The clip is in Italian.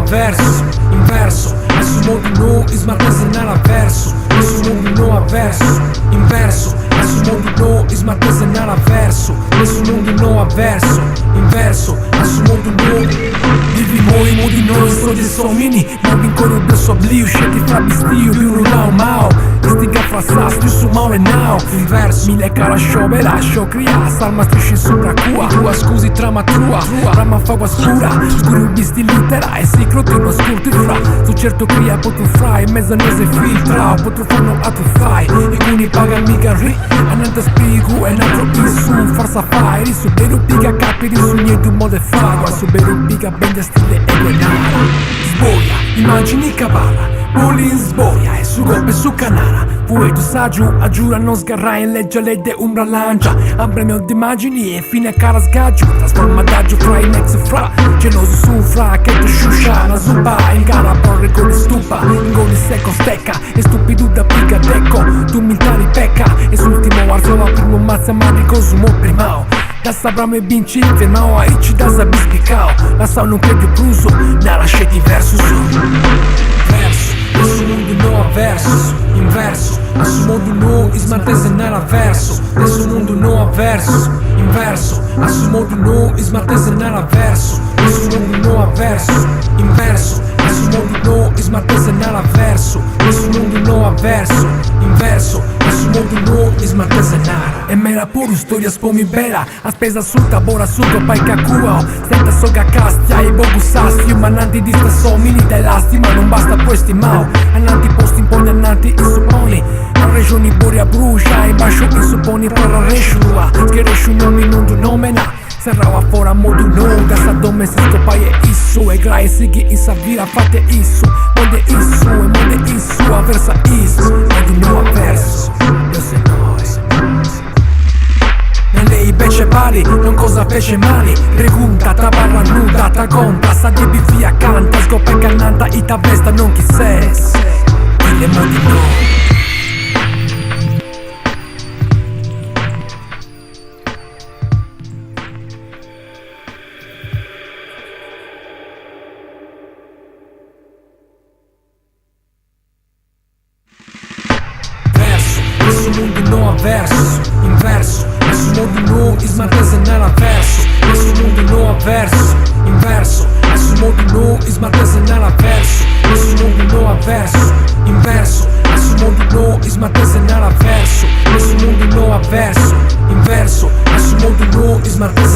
avverso, inverso. Nessun modo no, ismatese nell'avverso. Nessun modo no avverso, inverso. Nessun modo no, ismatese nell'avverso. Nessun modo no avverso, inverso. Nessun modo no. Vivimo i modi noi, studi e somini. Ma vincono il beso oblio, scetti fra bistiu, più runao mao. Istiga fra sas, tu su mao e now. Inverso, mi lecca lascio, ve lascio cria. Salma strisci sopra cua. Tua scusi trama trua, rama fagua scura. Scuro bisti litera e si crotino ascolti fra. Tu certo cria potru fra, in mezzo mese filtra. Potru fanno a tu fai, e cuni paga mica ri. Ananta spiego e un altro insu. Farsa fai, risu beru piga capi, risu niente un modo e fagua. Su beru piga bende stile e guenara. Sboia, immagini cavala. Bolin sboia e su golpe su canara. Poi tu saggio aggiura non sgarra in legge lede umbra lancia. Ambremio d'immagini e fine cara sgaggio. Trasforma daggio fra i nex fra. Geloso su fra che tu sciuscia. La zumba in gara porre con il stupa. In goli secco stecca e stupido da piga decco. Tu militari pecca e sull'ultimo arzova primo mazza manico sumo primao. Da sabrame binci fermao a ici da sabispicao. La sau non credo pruso, na lasciati verso su. Verso, nessun mondo no avverso, inverso. Nessun mondo no, ismatese nell'avverso. Nessun mondo no avverso, inverso. Nessun mondo no, ismatese nell'avverso. Nessun mondo no avverso, inverso. Nessun mondo no, ismatese nell'avverso. Nessun mondo no avverso, inverso. Nessun mondo no, ismatese nara. E me la puru storia spomi bela. A spesa sulta, bora sulto, pai cacuao. Senta soga castia e bogu sastio. Ma nanti di stesso mini dell'asti. Ma non basta questi mau. Annanti posti imponi, annanti insupponi. A regioni boria brucia. E bascio insupponi per la resciua. Scheresciu nomi non tu nomena. Serrava fora modu no, da sa dome si scopai e issu. E graie sighi in savira fate issu. Monde issu e monde issu avversa issu. Modu no avverso, io se noi. Nelle invece pari, non cosa fece mali. Pregunta, ta barra nuda, ta conta. Sa di bifia canta, scopa e cannanta. Ita vesta non chi ses. Dille modi no. Nessun mondo no avverso, inverso. Nessun mondo no, ismatese nell'avverso. Nessun mondo no avverso, inverso. Nessun mondo no, ismatese nell'avverso. Nessun mondo no avverso, inverso. Nessun mondo no, ismatese nell'avverso. Nessun mondo no avverso, inverso. Nessun mondo no, ismatese